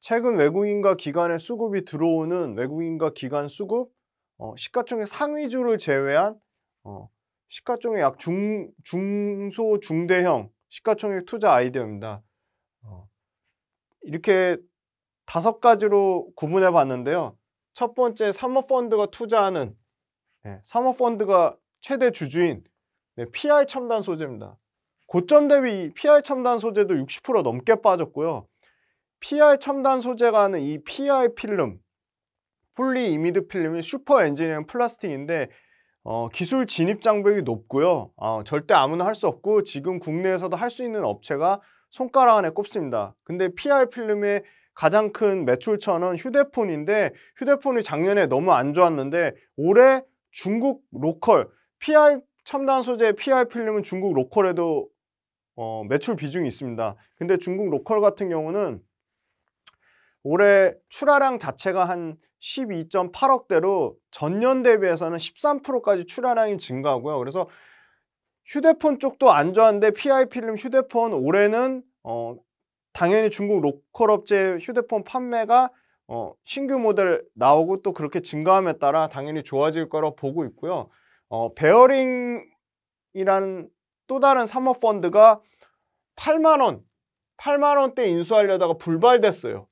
최근 외국인과 기관의 수급이 들어오는 외국인과 기관 수급, 시가총액 상위주를 제외한 시가총액 약 중소 중대형 시가총액 투자 아이디어입니다. 이렇게 5가지로 구분해 봤는데요. 첫 번째, 사모펀드가 투자하는 사모펀드가 최대 주주인 PI 첨단 소재입니다. 고점 대비 PI 첨단 소재도 60% 넘게 빠졌고요. PI 첨단 소재가 하는 이 PI 필름, 폴리 이미드 필름이 슈퍼 엔지니어링 플라스틱인데 기술 진입 장벽이 높고요. 절대 아무나 할 수 없고 지금 국내에서도 할 수 있는 업체가 손가락 안에 꼽습니다. 근데 PI 필름의 가장 큰 매출처는 휴대폰인데 휴대폰이 작년에 너무 안 좋았는데 올해 중국 로컬 PI 첨단 소재 PI 필름은 중국 로컬에도 매출 비중이 있습니다. 근데 중국 로컬 같은 경우는 올해 출하량 자체가 한 12.8억대로 전년 대비해서는 13%까지 출하량이 증가하고요. 그래서 휴대폰 쪽도 안 좋았는데 PI 필름 휴대폰 올해는 당연히 중국 로컬 업체 휴대폰 판매가 신규 모델 나오고 또 그렇게 증가함에 따라 당연히 좋아질 거라고 보고 있고요. 베어링이라는 또 다른 사모펀드가 8만 원대 인수하려다가 불발됐어요.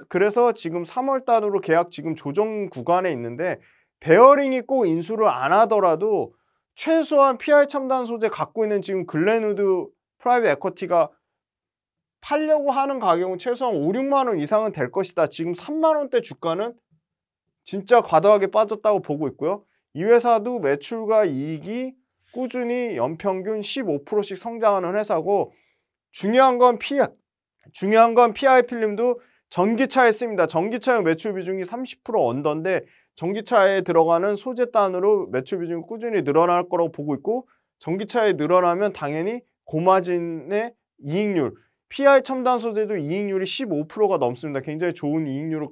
그래서 지금 3월 달으로 계약 지금 조정 구간에 있는데 베어링이 꼭 인수를 안 하더라도 최소한 PI 첨단 소재 갖고 있는 지금 글렌우드 프라이빗 에쿼티가 팔려고 하는 가격은 최소한 5, 6만 원 이상은 될 것이다. 지금 3만 원대 주가는 진짜 과도하게 빠졌다고 보고 있고요. 이 회사도 매출과 이익이 꾸준히 연평균 15%씩 성장하는 회사고 중요한 건 PI 필름도 전기차에 씁니다. 전기차용 매출 비중이 30% 언더인데 전기차에 들어가는 소재단으로 매출 비중이 꾸준히 늘어날 거라고 보고 있고 전기차에 늘어나면 당연히 고마진의 이익률, PI 첨단 소재도 이익률이 15%가 넘습니다. 굉장히 좋은 이익률을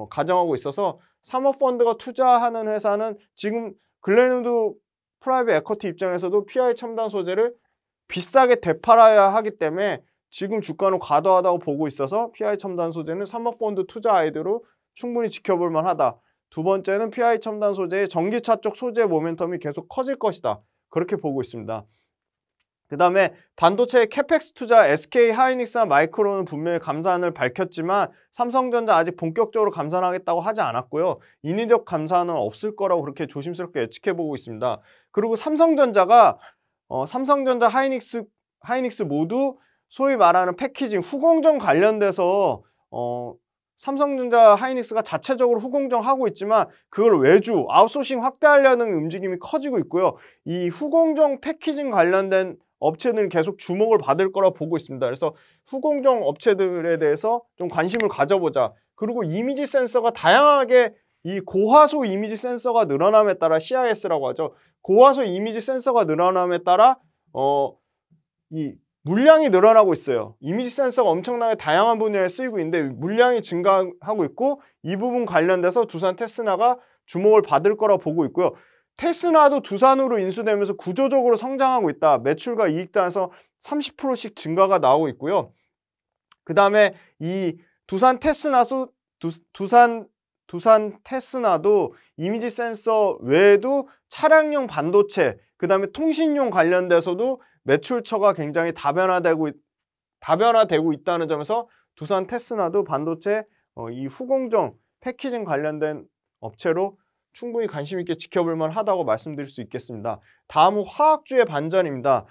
가정하고 있어서 사모펀드가 투자하는 회사는 지금 글렌우드 프라이빗 에쿼티 입장에서도 PI 첨단 소재를 비싸게 되팔아야 하기 때문에 지금 주가는 과도하다고 보고 있어서 PI 첨단 소재는 사모펀드 투자 아이디어로 충분히 지켜볼 만하다. 두 번째는 PI 첨단 소재의 전기차 쪽 소재 모멘텀이 계속 커질 것이다. 그렇게 보고 있습니다. 그 다음에 반도체 캐펙스 투자 SK 하이닉스와 마이크론은 분명히 감산을 밝혔지만 삼성전자 아직 본격적으로 감산하겠다고 하지 않았고요. 인위적 감산은 없을 거라고 그렇게 조심스럽게 예측해 보고 있습니다. 그리고 삼성전자 하이닉스 모두 소위 말하는 패키징 후공정 관련돼서 삼성전자 하이닉스가 자체적으로 후공정 하고 있지만 그걸 외주 아웃소싱 확대하려는 움직임이 커지고 있고요. 이 후공정 패키징 관련된 업체들은 계속 주목을 받을 거라 보고 있습니다. 그래서 후공정 업체들에 대해서 좀 관심을 가져보자. 그리고 이미지 센서가 다양하게 이 고화소 이미지 센서가 늘어남에 따라 CIS라고 하죠. 고화소 이미지 센서가 늘어남에 따라 이 물량이 늘어나고 있어요. 이미지 센서가 엄청나게 다양한 분야에 쓰이고 있는데 물량이 증가하고 있고 이 부분 관련돼서 두산 테스나가 주목을 받을 거라 보고 있고요. 테스나도 두산으로 인수되면서 구조적으로 성장하고 있다. 매출과 이익단에서 30%씩 증가가 나오고 있고요. 그 다음에 이 두산 테스나도 이미지 센서 외에도 차량용 반도체, 그 다음에 통신용 관련돼서도 매출처가 굉장히 다변화되고 있다는 점에서 두산 테스나도 반도체 이 후공정 패키징 관련된 업체로 충분히 관심 있게 지켜볼 만하다고 말씀드릴 수 있겠습니다. 다음은 화학주의 반전입니다.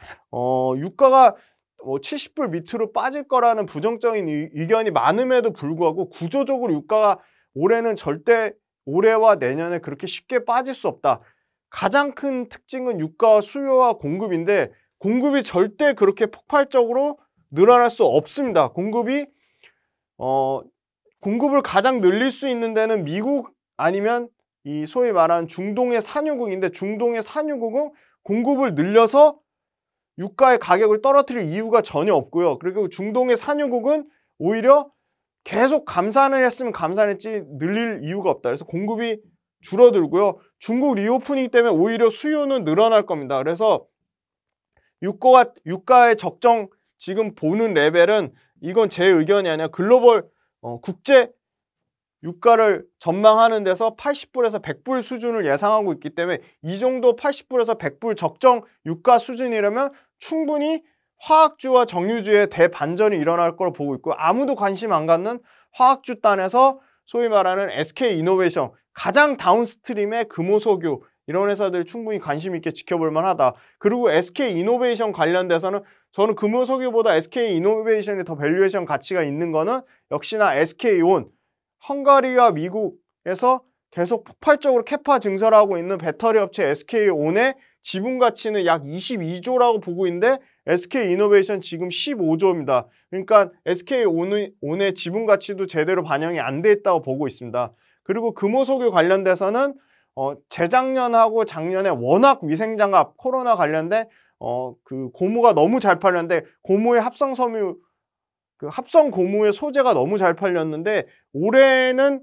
유가가 70불 밑으로 빠질 거라는 부정적인 의견이 많음에도 불구하고 구조적으로 유가가 올해와 내년에 그렇게 쉽게 빠질 수 없다. 가장 큰 특징은 유가와 수요와 공급인데 공급이 절대 그렇게 폭발적으로 늘어날 수 없습니다. 공급을 가장 늘릴 수 있는 데는 미국 아니면 이 소위 말하는 중동의 산유국인데 중동의 산유국은 공급을 늘려서 유가의 가격을 떨어뜨릴 이유가 전혀 없고요. 그리고 중동의 산유국은 오히려 계속 감산을 했으면 감산했지 늘릴 이유가 없다. 그래서 공급이 줄어들고요. 중국 리오프닝 때문에 오히려 수요는 늘어날 겁니다. 그래서 유가의 적정 지금 보는 레벨은 이건 제 의견이 아니라 글로벌 국제 유가를 전망하는 데서 80불에서 100불 수준을 예상하고 있기 때문에 이 정도 80불에서 100불 적정 유가 수준이라면 충분히 화학주와 정유주의 대반전이 일어날 거로 보고 있고, 아무도 관심 안 갖는 화학주 단에서 소위 말하는 SK이노베이션, 가장 다운스트림의 금호석유, 이런 회사들이 충분히 관심 있게 지켜볼 만하다. 그리고 SK이노베이션 관련돼서는 저는 금호석유보다 SK이노베이션이 더 밸류에이션 가치가 있는 거는 역시나 SK온, 헝가리와 미국에서 계속 폭발적으로 캐파 증설을 하고 있는 배터리 업체 SK온의 지분 가치는 약 22조라고 보고 있는데 SK이노베이션 지금 15조입니다. 그러니까 SK온의 지분 가치도 제대로 반영이 안 돼 있다고 보고 있습니다. 그리고 금호석유 관련돼서는 재작년하고 작년에 워낙 위생장갑 코로나 관련된 그 고무가 너무 잘 팔렸는데, 고무의 합성섬유, 그 합성 고무의 소재가 너무 잘 팔렸는데 올해는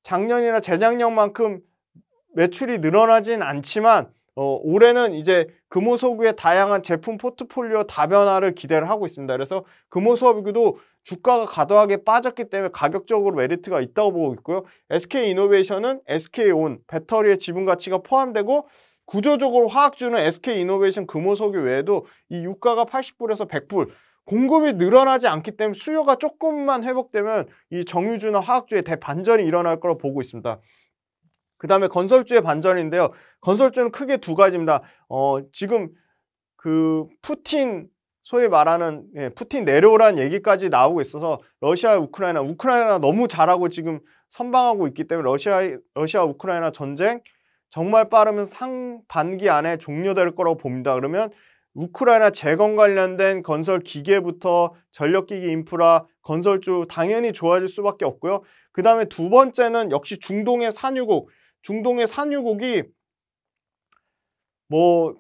작년이나 재작년만큼 매출이 늘어나진 않지만 올해는 이제 금호석유의 다양한 제품 포트폴리오 다변화를 기대를 하고 있습니다. 그래서 금호석유도 주가가 과도하게 빠졌기 때문에 가격적으로 메리트가 있다고 보고 있고요. SK이노베이션은 SK온, 배터리의 지분 가치가 포함되고, 구조적으로 화학주는 SK이노베이션, 금호석유 외에도 이 유가가 80불에서 100불, 공급이 늘어나지 않기 때문에 수요가 조금만 회복되면 이 정유주나 화학주의 대반전이 일어날 거라고 보고 있습니다. 그 다음에 건설주의 반전인데요. 건설주는 크게 두 가지입니다. 지금 그 푸틴, 소위 말하는 푸틴 내려오라는 얘기까지 나오고 있어서 러시아, 우크라이나 너무 잘하고 지금 선방하고 있기 때문에 러시아 우크라이나 전쟁 정말 빠르면 상반기 안에 종료될 거라고 봅니다. 그러면 우크라이나 재건 관련된 건설 기계부터 전력기기 인프라, 건설주 당연히 좋아질 수밖에 없고요. 그 다음에 두 번째는 역시 중동의 산유국. 중동의 산유국이 뭐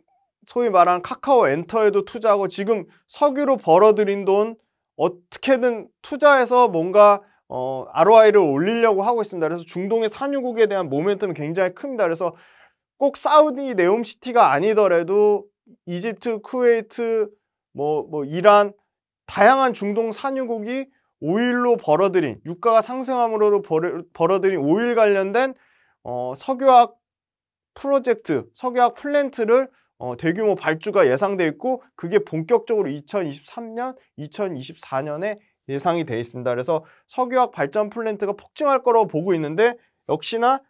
소위 말하는 카카오 엔터에도 투자하고 지금 석유로 벌어들인 돈 어떻게든 투자해서 뭔가 ROI를 올리려고 하고 있습니다. 그래서 중동의 산유국에 대한 모멘텀이 굉장히 큽니다. 그래서 꼭 사우디 네옴시티가 아니더라도 이집트, 쿠웨이트, 이란, 다양한 중동 산유국이 오일로 벌어들인, 유가가 상승함으로 벌어들인 오일 관련된 석유화학 프로젝트, 석유화학 플랜트를 대규모 발주가 예상돼 있고, 그게 본격적으로 2023년, 2024년에 예상이 돼 있습니다. 그래서 석유화학 발전 플랜트가 폭증할 거라고 보고 있는데, 역시나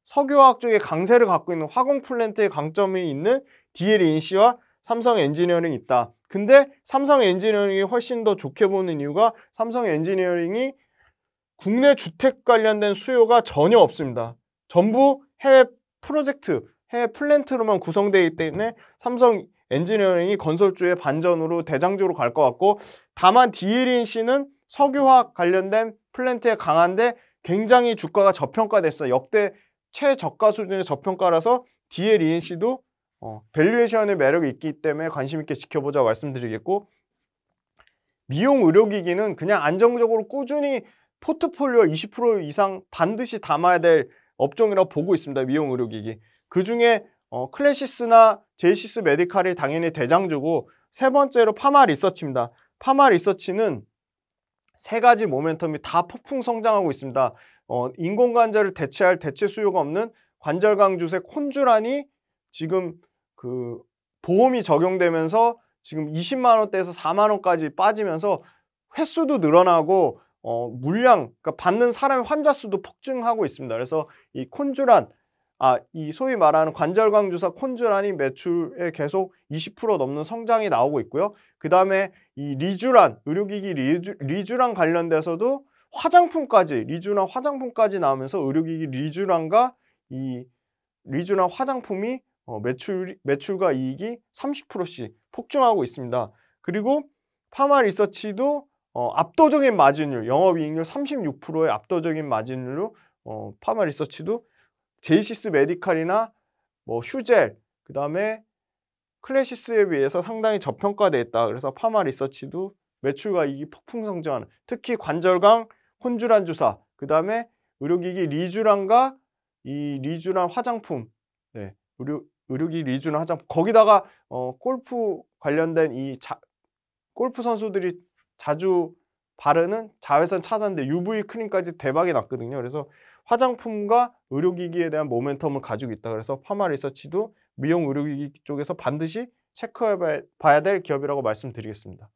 석유화학 쪽에 강세를 갖고 있는 화공 플랜트의 강점이 있는 DLENC와 삼성 엔지니어링이 있다. 근데 삼성 엔지니어링이 훨씬 더 좋게 보는 이유가 삼성 엔지니어링이 국내 주택 관련된 수요가 전혀 없습니다. 전부 해외 프로젝트, 해외 플랜트로만 구성되어 있기 때문에 삼성 엔지니어링이 건설주의 반전으로 대장주로 갈 것 같고, 다만 DLENC는 석유화학 관련된 플랜트에 강한데 굉장히 주가가 저평가됐어요. 역대 최저가 수준의 저평가라서 DLENC도 밸류에이션의 매력이 있기 때문에 관심 있게 지켜보자고 말씀드리겠고, 미용 의료기기는 그냥 안정적으로 꾸준히 포트폴리오 20% 이상 반드시 담아야 될 업종이라고 보고 있습니다. 미용 의료기기. 그중에 클래시스나 제이시스 메디칼이 당연히 대장주고, 세 번째로 파마 리서치입니다. 파마 리서치는 세 가지 모멘텀이 다 폭풍 성장하고 있습니다. 인공관절을 대체할 대체 수요가 없는 관절강주세 콘주란이 지금 그 보험이 적용되면서 지금 20만 원대에서 4만 원까지 빠지면서 횟수도 늘어나고 물량, 그러니까 받는 사람의 환자 수도 폭증하고 있습니다. 그래서 이 콘주란, 이 소위 말하는 관절광 주사 콘주란이 매출에 계속 20% 넘는 성장이 나오고 있고요. 그 다음에 이 리쥬란, 의료기기 리쥬란 관련돼서도 화장품까지, 리쥬란 화장품까지 나오면서 의료기기 리쥬란과 이 리쥬란 화장품이 매출과 이익이 30%씩 폭증하고 있습니다. 그리고 파마 리서치도 압도적인 마진율, 영업이익률 36%의 압도적인 마진율로 파마 리서치도 제이시스 메디칼이나 휴젤, 그 다음에 클래시스에 비해서 상당히 저평가되어 있다. 그래서 파마 리서치도 매출과 이익이 폭풍 성장하는, 특히 관절강 콘주란 주사, 그 다음에 의료기기 리쥬란과 이 리쥬란 화장품, 의료기기 리쥬란 화장품, 거기다가 골프 관련된 골프 선수들이 자주 바르는 자외선 차단제 UV 크림까지 대박이 났거든요. 그래서 화장품과 의료기기에 대한 모멘텀을 가지고 있다. 그래서 파마리서치도 미용 의료기기 쪽에서 반드시 체크해 봐야 될 기업이라고 말씀드리겠습니다.